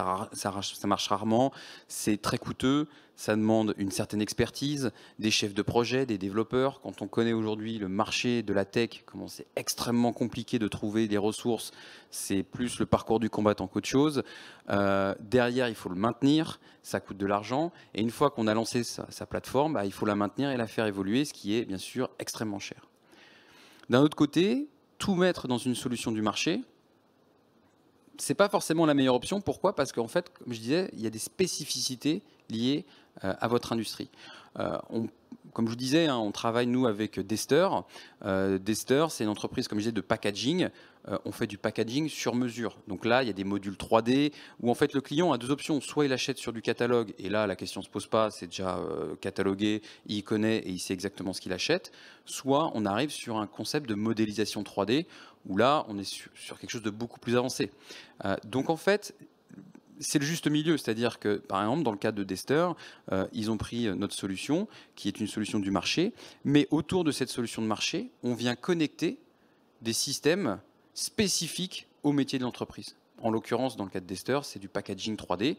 marche rarement, c'est très coûteux, ça demande une certaine expertise, des chefs de projet, des développeurs. Quand on connaît aujourd'hui le marché de la tech, comment c'est extrêmement compliqué de trouver des ressources, c'est plus le parcours du combattant qu'autre chose. Derrière, il faut le maintenir, ça coûte de l'argent, et une fois qu'on a lancé sa plateforme, bah, il faut la maintenir et la faire évoluer, ce qui est bien sûr extrêmement cher. D'un autre côté, tout mettre dans une solution du marché, c'est pas forcément la meilleure option. Pourquoi ? Parce qu'en fait, comme je disais, il y a des spécificités liées à votre industrie. Comme je vous disais, on travaille nous avec Dester. Dester, c'est une entreprise, comme je disais, de packaging. On fait du packaging sur mesure. Donc là, il y a des modules 3D où en fait le client a deux options. Soit il achète sur du catalogue, et là la question ne se pose pas, c'est déjà catalogué, il connaît et il sait exactement ce qu'il achète. Soit on arrive sur un concept de modélisation 3D où là on est sur quelque chose de beaucoup plus avancé. Donc en fait, c'est le juste milieu, c'est-à-dire que, par exemple, dans le cas de Dester, ils ont pris notre solution, qui est une solution du marché, mais autour de cette solution de marché, on vient connecter des systèmes spécifiques au métier de l'entreprise. En l'occurrence, dans le cas de Dester, c'est du packaging 3D.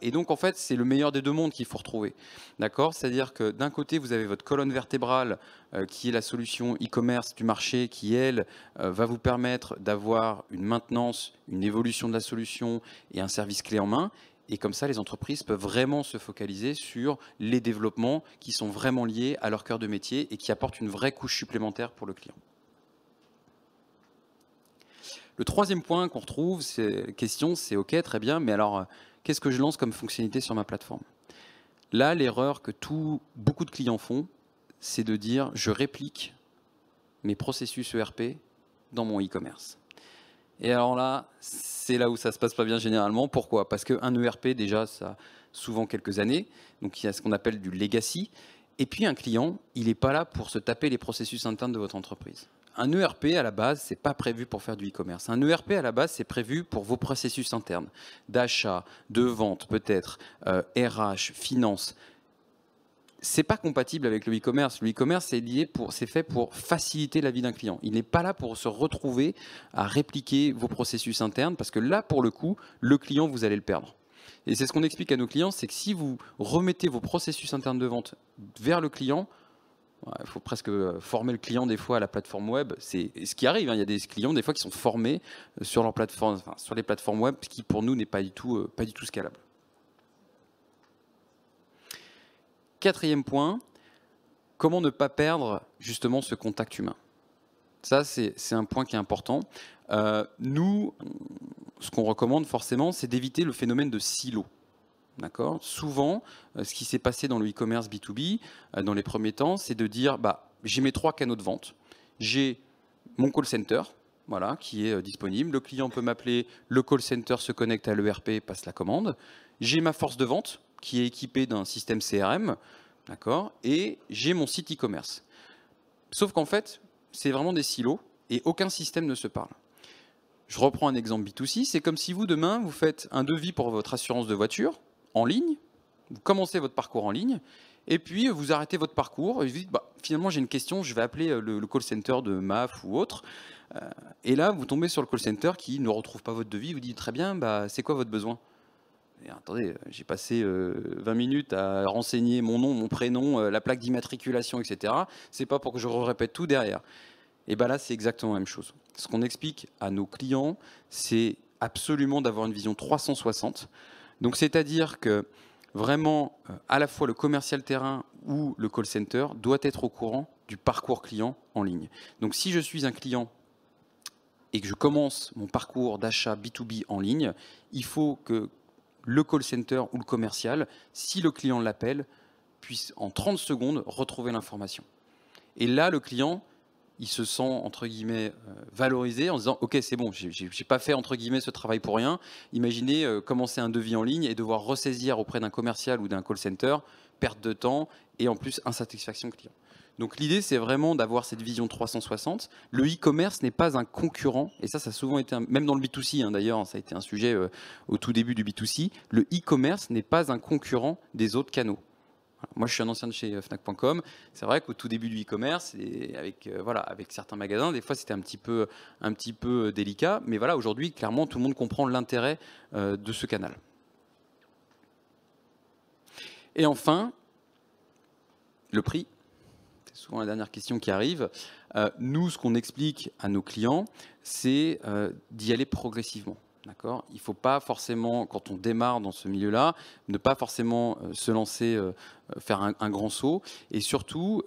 Et donc, en fait, c'est le meilleur des deux mondes qu'il faut retrouver. D'accord ? C'est-à-dire que d'un côté, vous avez votre colonne vertébrale, qui est la solution e-commerce du marché, qui, elle, va vous permettre d'avoir une maintenance, une évolution de la solution et un service clé en main. Et comme ça, les entreprises peuvent vraiment se focaliser sur les développements qui sont vraiment liés à leur cœur de métier et qui apportent une vraie couche supplémentaire pour le client. Le troisième point qu'on retrouve, c'est question, c'est OK, très bien, mais alors qu'est-ce que je lance comme fonctionnalité sur ma plateforme? Là, l'erreur que beaucoup de clients font, c'est de dire je réplique mes processus ERP dans mon e-commerce. Et alors là, c'est là où ça se passe pas bien généralement. Pourquoi? Parce qu'un ERP, déjà, ça a souvent quelques années, donc il y a ce qu'on appelle du legacy. Et puis un client, il n'est pas là pour se taper les processus internes de votre entreprise. Un ERP, à la base, c'est pas prévu pour faire du e-commerce. Un ERP, à la base, c'est prévu pour vos processus internes, d'achat, de vente, peut-être, RH, finance. C'est pas compatible avec le e-commerce. Le e-commerce, c'est fait pour faciliter la vie d'un client. Il n'est pas là pour se retrouver à répliquer vos processus internes, parce que là, pour le coup, le client, vous allez le perdre. Et c'est ce qu'on explique à nos clients, c'est que si vous remettez vos processus internes de vente vers le client, il faut presque former le client des fois à la plateforme web. C'est ce qui arrive. Il y a des clients des fois qui sont formés sur leur plateforme, sur les plateformes web, ce qui pour nous n'est pas du tout scalable. Quatrième point, comment ne pas perdre justement ce contact humain? Ça, c'est un point qui est important. Nous, ce qu'on recommande forcément, c'est d'éviter le phénomène de silo. D'accord. Souvent, ce qui s'est passé dans le e-commerce B2B, dans les premiers temps, c'est de dire j'ai mes 3 canaux de vente. J'ai mon call center, voilà, qui est disponible. Le client peut m'appeler, le call center se connecte à l'ERP, passe la commande. J'ai ma force de vente, qui est équipée d'un système CRM, d'accord, et j'ai mon site e-commerce. Sauf qu'en fait, c'est vraiment des silos et aucun système ne se parle. Je reprends un exemple B2C, c'est comme si vous, demain, vous faites un devis pour votre assurance de voiture, en ligne, vous commencez votre parcours en ligne, et puis vous arrêtez votre parcours, et vous dites, finalement j'ai une question, je vais appeler le call center de MAF ou autre, et là vous tombez sur le call center qui ne retrouve pas votre devis, vous dit très bien, c'est quoi votre besoin? Et attendez, j'ai passé 20 minutes à renseigner mon nom, mon prénom, la plaque d'immatriculation, etc. C'est pas pour que je répète tout derrière. Et là c'est exactement la même chose. Ce qu'on explique à nos clients, c'est absolument d'avoir une vision 360. Donc, c'est-à-dire que vraiment, à la fois le commercial terrain ou le call center doit être au courant du parcours client en ligne. Donc, si je suis un client et que je commence mon parcours d'achat B2B en ligne, il faut que le call center ou le commercial, si le client l'appelle, puisse en 30 secondes retrouver l'information. Et là, le client, il se sent, entre guillemets, valorisé en se disant « Ok, c'est bon, j'ai pas fait, entre guillemets, ce travail pour rien ». Imaginez commencer un devis en ligne et devoir ressaisir auprès d'un commercial ou d'un call center, perte de temps et en plus insatisfaction client. Donc l'idée, c'est vraiment d'avoir cette vision 360. Le e-commerce n'est pas un concurrent, et ça a souvent été, même dans le B2C, d'ailleurs, ça a été un sujet au tout début du B2C, le e-commerce n'est pas un concurrent des autres canaux. Moi, je suis un ancien de chez Fnac.com. C'est vrai qu'au tout début du e-commerce, avec certains magasins, des fois, c'était un petit peu délicat. Mais voilà, aujourd'hui, clairement, tout le monde comprend l'intérêt de ce canal. Et enfin, le prix. C'est souvent la dernière question qui arrive. Nous, ce qu'on explique à nos clients, c'est d'y aller progressivement. D'accord. Il ne faut pas forcément, quand on démarre dans ce milieu-là, ne pas forcément se lancer, faire un grand saut. Et surtout,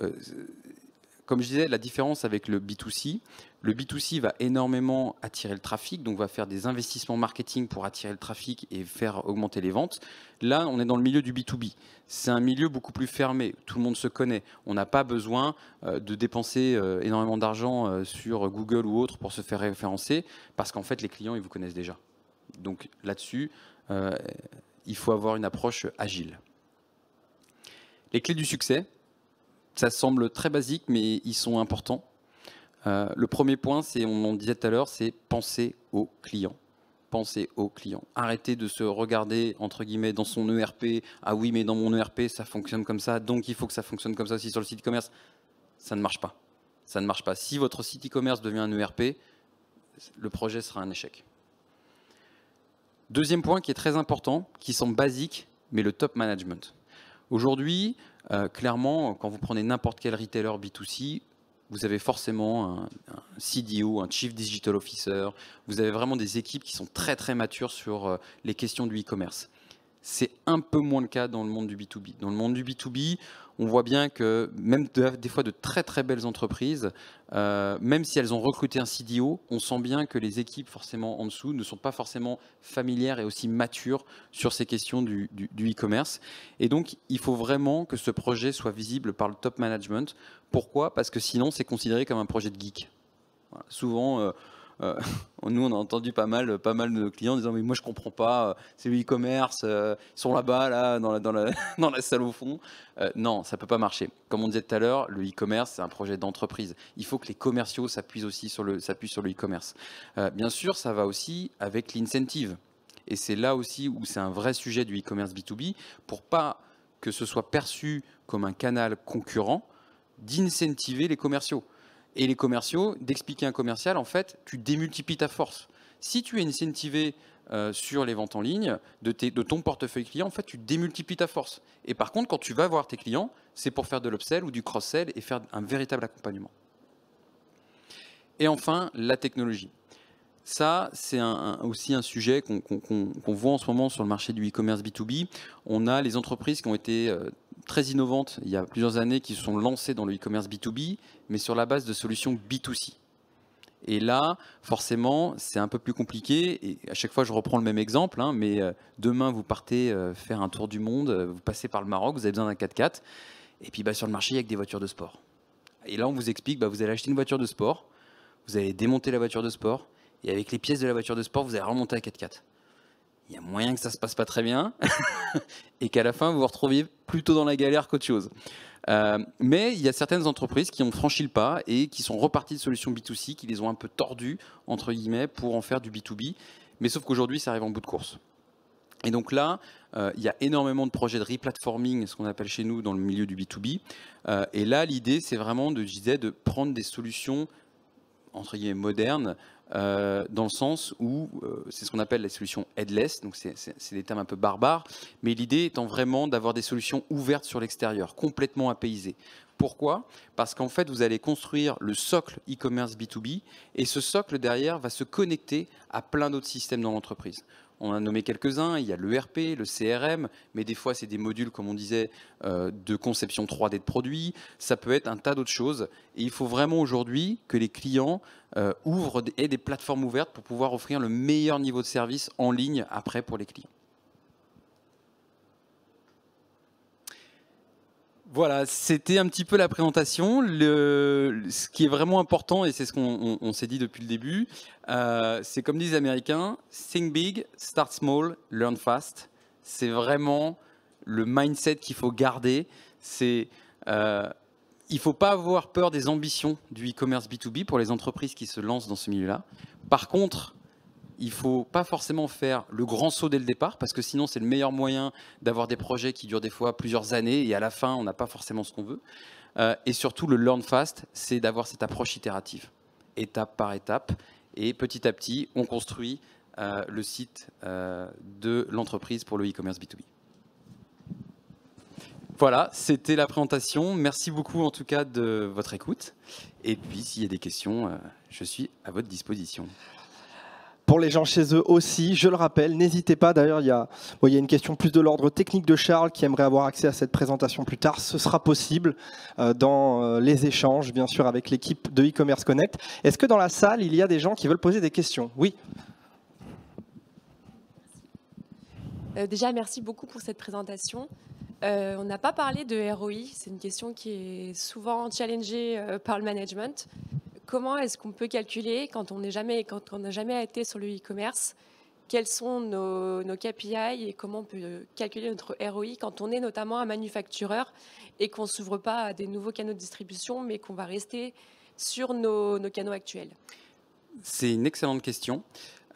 comme je disais, la différence avec le B2C va énormément attirer le trafic, donc va faire des investissements marketing pour attirer le trafic et faire augmenter les ventes. Là, on est dans le milieu du B2B. C'est un milieu beaucoup plus fermé. Tout le monde se connaît. On n'a pas besoin de dépenser énormément d'argent sur Google ou autre pour se faire référencer, parce qu'en fait, les clients, ils vous connaissent déjà. Donc là-dessus, il faut avoir une approche agile. Les clés du succès, ça semble très basique, mais ils sont importants. Le premier point, on en disait tout à l'heure, c'est penser au client. Pensez au client. Arrêtez de se regarder, entre guillemets, dans son ERP. Ah oui, mais dans mon ERP, ça fonctionne comme ça, donc il faut que ça fonctionne comme ça aussi sur le site e-commerce. Ça ne marche pas. Ça ne marche pas. Si votre site e-commerce devient un ERP, le projet sera un échec. Deuxième point qui est très important, qui semble basique, mais le top management. Aujourd'hui, clairement, quand vous prenez n'importe quel retailer B2C, vous avez forcément un CDO, un Chief Digital Officer. Vous avez vraiment des équipes qui sont très très matures sur les questions du e-commerce. C'est un peu moins le cas dans le monde du B2B. Dans le monde du B2B, on voit bien que même des fois de très très belles entreprises, même si elles ont recruté un CDO, on sent bien que les équipes forcément en dessous ne sont pas forcément familières et aussi matures sur ces questions du e-commerce. Et donc, il faut vraiment que ce projet soit visible par le top management. Pourquoi? Parce que sinon, c'est considéré comme un projet de geek. Voilà. Souvent, nous, on a entendu pas mal de nos clients disant mais moi je comprends pas, c'est le e-commerce, ils sont là-bas, là, dans la salle au fond. Non, ça peut pas marcher. Comme on disait tout à l'heure, le e-commerce c'est un projet d'entreprise. Il faut que les commerciaux s'appuient sur le e-commerce. Bien sûr, ça va aussi avec l'incentive. Et c'est là aussi où c'est un vrai sujet du e-commerce B2B, pour pas que ce soit perçu comme un canal concurrent, d'incentiver les commerciaux. Et les commerciaux, d'expliquer à un commercial, en fait, tu démultiplies ta force. Si tu es incentivé sur les ventes en ligne de ton portefeuille client, en fait, tu démultiplies ta force. Et par contre, quand tu vas voir tes clients, c'est pour faire de l'upsell ou du cross-sell et faire un véritable accompagnement. Et enfin, la technologie. Ça, c'est aussi un sujet qu'on voit en ce moment sur le marché du e-commerce B2B. On a les entreprises qui ont été très innovantes il y a plusieurs années, qui se sont lancées dans le e-commerce B2B, mais sur la base de solutions B2C. Et là, forcément, c'est un peu plus compliqué. Et à chaque fois, je reprends le même exemple, hein, mais demain, vous partez faire un tour du monde, vous passez par le Maroc, vous avez besoin d'un 4x4, et puis sur le marché, il n'y a que des voitures de sport. Et là, on vous explique, vous allez acheter une voiture de sport, vous allez démonter la voiture de sport, et avec les pièces de la voiture de sport, vous allez remonter à 4x4. Il y a moyen que ça ne se passe pas très bien et qu'à la fin, vous vous retrouviez plutôt dans la galère qu'autre chose. Mais il y a certaines entreprises qui ont franchi le pas et qui sont reparties de solutions B2C, qui les ont un peu tordues, entre guillemets, pour en faire du B2B. Mais sauf qu'aujourd'hui, ça arrive en bout de course. Et donc là, il y a énormément de projets de replatforming, ce qu'on appelle chez nous dans le milieu du B2B. Et là, l'idée, c'est vraiment, je disais, de prendre des solutions entre guillemets modernes, dans le sens où c'est ce qu'on appelle les solutions headless, donc c'est des termes un peu barbares, mais l'idée étant vraiment d'avoir des solutions ouvertes sur l'extérieur, complètement apaisées. Pourquoi? Parce qu'en fait, vous allez construire le socle e-commerce B2B, et ce socle derrière va se connecter à plein d'autres systèmes dans l'entreprise. On a nommé quelques-uns, il y a l'ERP, le CRM, mais des fois c'est des modules, comme on disait, de conception 3D de produits, ça peut être un tas d'autres choses. Et il faut vraiment aujourd'hui que les clients aient des plateformes ouvertes pour pouvoir offrir le meilleur niveau de service en ligne après pour les clients. Voilà, c'était un petit peu la présentation. Ce qui est vraiment important, et c'est ce qu'on s'est dit depuis le début, c'est comme disent les Américains, think big, start small, learn fast. C'est vraiment le mindset qu'il faut garder. Il ne faut pas avoir peur des ambitions du e-commerce B2B pour les entreprises qui se lancent dans ce milieu-là. Par contre, il ne faut pas forcément faire le grand saut dès le départ, parce que sinon c'est le meilleur moyen d'avoir des projets qui durent des fois plusieurs années et à la fin on n'a pas forcément ce qu'on veut. Et surtout le learn fast, c'est d'avoir cette approche itérative, étape par étape, et petit à petit on construit le site de l'entreprise pour le e-commerce B2B. Voilà, c'était la présentation. Merci beaucoup en tout cas de votre écoute. Et puis s'il y a des questions, je suis à votre disposition. Pour les gens chez eux aussi, je le rappelle, n'hésitez pas. D'ailleurs, il y a une question plus de l'ordre technique de Charles qui aimerait avoir accès à cette présentation plus tard. Ce sera possible dans les échanges, bien sûr, avec l'équipe de e-commerce Connect. Est-ce que dans la salle, il y a des gens qui veulent poser des questions? Oui. Déjà, merci beaucoup pour cette présentation. On n'a pas parlé de ROI. C'est une question qui est souvent challengée par le management. Comment est-ce qu'on peut calculer quand on n'a jamais été sur le e-commerce? Quels sont nos KPI et comment on peut calculer notre ROI quand on est notamment un manufactureur et qu'on ne s'ouvre pas à des nouveaux canaux de distribution, mais qu'on va rester sur nos canaux actuels? C'est une excellente question.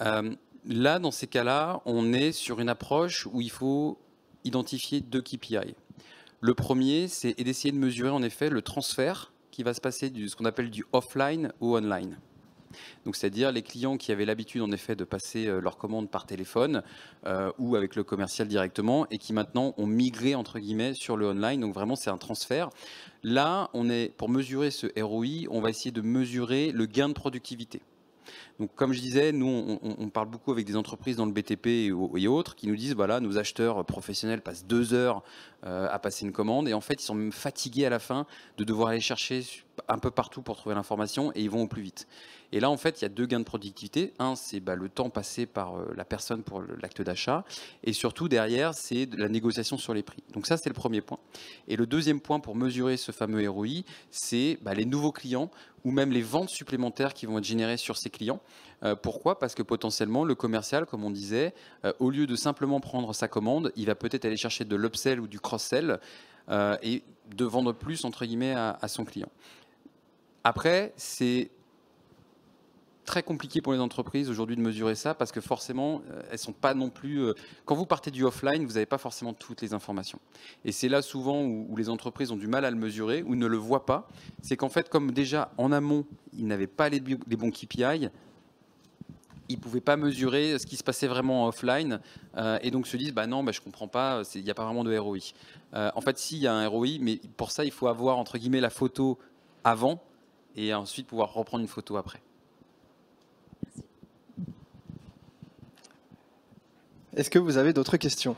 Là, dans ces cas-là, on est sur une approche où il faut identifier 2 KPI. Le premier, c'est d'essayer de mesurer en effet le transfert qui va se passer de ce qu'on appelle du offline au online. Donc, c'est-à-dire les clients qui avaient l'habitude en effet de passer leurs commandes par téléphone ou avec le commercial directement et qui maintenant ont migré entre guillemets sur le online. Donc vraiment, c'est un transfert. Là, pour mesurer ce ROI, on va essayer de mesurer le gain de productivité. Donc, comme je disais, nous, on parle beaucoup avec des entreprises dans le BTP et autres qui nous disent, voilà, nos acheteurs professionnels passent 2 heures à passer une commande et en fait, ils sont même fatigués à la fin de devoir aller chercher un peu partout pour trouver l'information et ils vont au plus vite. Et là, en fait, il y a 2 gains de productivité. Un, c'est le temps passé par la personne pour l'acte d'achat. Et surtout, derrière, c'est de la négociation sur les prix. Donc ça, c'est le premier point. Et le deuxième point pour mesurer ce fameux ROI, c'est les nouveaux clients ou même les ventes supplémentaires qui vont être générées sur ces clients. Pourquoi ? Parce que potentiellement, le commercial, comme on disait, au lieu de simplement prendre sa commande, il va peut-être aller chercher de l'upsell ou du cross-sell et de vendre plus, entre guillemets, à son client. Après, c'est très compliqué pour les entreprises aujourd'hui de mesurer ça parce que forcément, elles sont pas non plus. Quand vous partez du offline, vous n'avez pas forcément toutes les informations. Et c'est là souvent où les entreprises ont du mal à le mesurer ou ne le voient pas. C'est qu'en fait, comme déjà en amont, ils n'avaient pas les bons KPI, ils ne pouvaient pas mesurer ce qui se passait vraiment en offline et donc se disent non, je ne comprends pas, il n'y a pas vraiment de ROI. En fait, si, il y a un ROI, mais pour ça, il faut avoir entre guillemets la photo avant et ensuite pouvoir reprendre une photo après. Est-ce que vous avez d'autres questions ?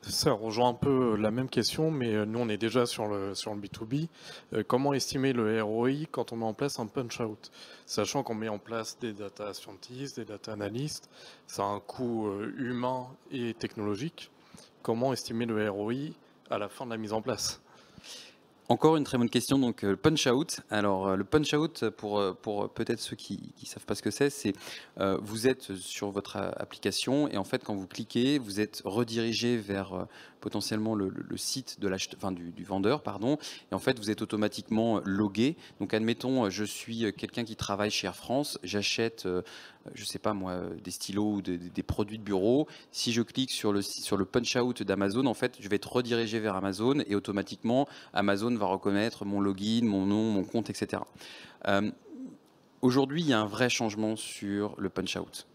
Ça rejoint un peu la même question, mais nous on est déjà sur le B2B. Comment estimer le ROI quand on met en place un punch-out ? Sachant qu'on met en place des data scientists, des data analysts, ça a un coût humain et technologique. Comment estimer le ROI à la fin de la mise en place ? Encore une très bonne question, donc punch-out. Alors le punch-out, pour peut-être ceux qui ne savent pas ce que c'est vous êtes sur votre application et en fait quand vous cliquez, vous êtes redirigé vers potentiellement le site de du vendeur, pardon, et en fait vous êtes automatiquement logué. Donc admettons, je suis quelqu'un qui travaille chez Air France, j'achète, je sais pas moi, des stylos ou des produits de bureau. Si je clique sur le punch-out d'Amazon, en fait je vais être redirigé vers Amazon et automatiquement Amazon va reconnaître mon login, mon nom, mon compte, etc. Aujourd'hui, il y a un vrai changement sur le punch-out.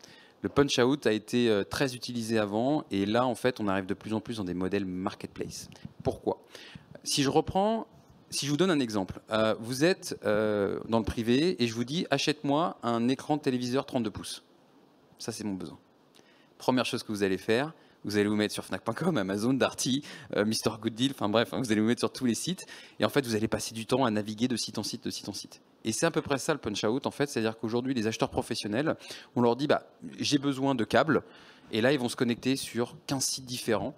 Le punch-out a été très utilisé avant et là, en fait, on arrive de plus en plus dans des modèles marketplace. Pourquoi ? Si je vous donne un exemple, vous êtes dans le privé et je vous dis « achète-moi un écran de téléviseur 32 pouces ». Ça, c'est mon besoin. Première chose que vous allez faire, vous allez vous mettre sur Fnac.com, Amazon, Darty, Mr Good Deal, enfin bref, vous allez vous mettre sur tous les sites et en fait vous allez passer du temps à naviguer de site en site, de site en site. Et c'est à peu près ça le punch-out en fait, c'est-à-dire qu'aujourd'hui les acheteurs professionnels, on leur dit j'ai besoin de câbles et là ils vont se connecter sur 15 sites différents,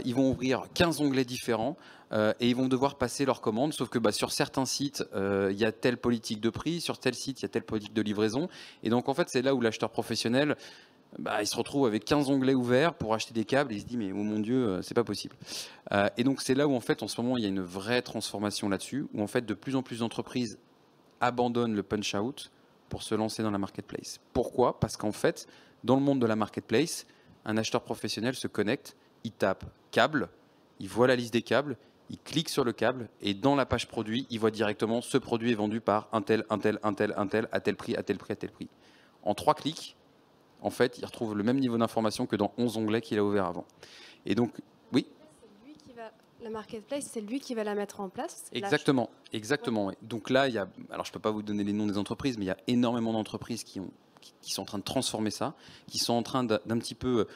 ils vont ouvrir 15 onglets différents et ils vont devoir passer leur commande, sauf que sur certains sites il y a telle politique de prix, sur tel site il y a telle politique de livraison et donc en fait c'est là où l'acheteur professionnel il se retrouve avec 15 onglets ouverts pour acheter des câbles et il se dit mais oh mon Dieu, c'est pas possible. Et donc c'est là où en fait en ce moment il y a une vraie transformation là-dessus, où en fait de plus en plus d'entreprises abandonnent le punch-out pour se lancer dans la marketplace. Pourquoi ? Parce qu'en fait, dans le monde de la marketplace, un acheteur professionnel se connecte, il tape câble, il voit la liste des câbles, il clique sur le câble et dans la page produit, il voit directement ce produit est vendu par un tel, à tel prix, à tel prix, à tel prix. En 3 clics, en fait, il retrouve le même niveau d'information que dans 11 onglets qu'il a ouverts avant. Et donc, oui. La marketplace, c'est lui qui va la mettre en place. Exactement. Ouais. Donc là, alors je ne peux pas vous donner les noms des entreprises, mais il y a énormément d'entreprises qui sont en train de transformer ça, qui sont en train d'un petit peu...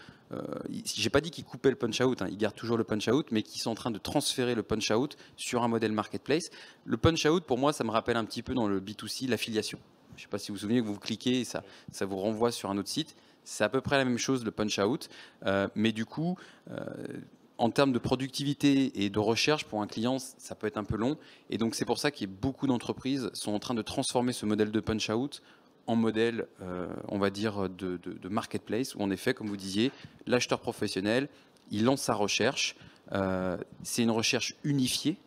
j'ai pas dit qu'ils coupaient le punch-out, ils gardent toujours le punch-out, mais qui sont en train de transférer le punch-out sur un modèle marketplace. Le punch-out, pour moi, ça me rappelle un petit peu dans le B2C l'affiliation. Je ne sais pas si vous vous souvenez que vous cliquez et ça vous renvoie sur un autre site. C'est à peu près la même chose, le punch-out. Mais du coup, en termes de productivité et de recherche, pour un client, ça peut être un peu long. Et donc, c'est pour ça qu'il y a beaucoup d'entreprises sont en train de transformer ce modèle de punch-out en modèle, on va dire, de marketplace, où en effet, comme vous disiez, l'acheteur professionnel, il lance sa recherche. C'est une recherche unifiée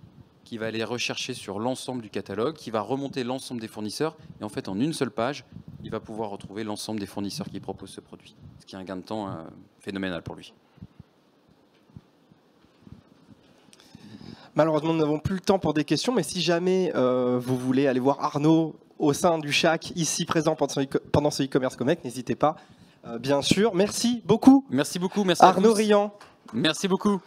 qui va aller rechercher sur l'ensemble du catalogue, qui va remonter l'ensemble des fournisseurs. Et en fait, en une seule page, il va pouvoir retrouver l'ensemble des fournisseurs qui proposent ce produit. Ce qui est un gain de temps phénoménal pour lui. Malheureusement, nous n'avons plus le temps pour des questions, mais si jamais vous voulez aller voir Arnaud au sein du CHAC, ici présent pendant ce e-commerce connect, n'hésitez pas, bien sûr. Merci beaucoup. Merci beaucoup. Merci Arnaud Riant. Merci beaucoup.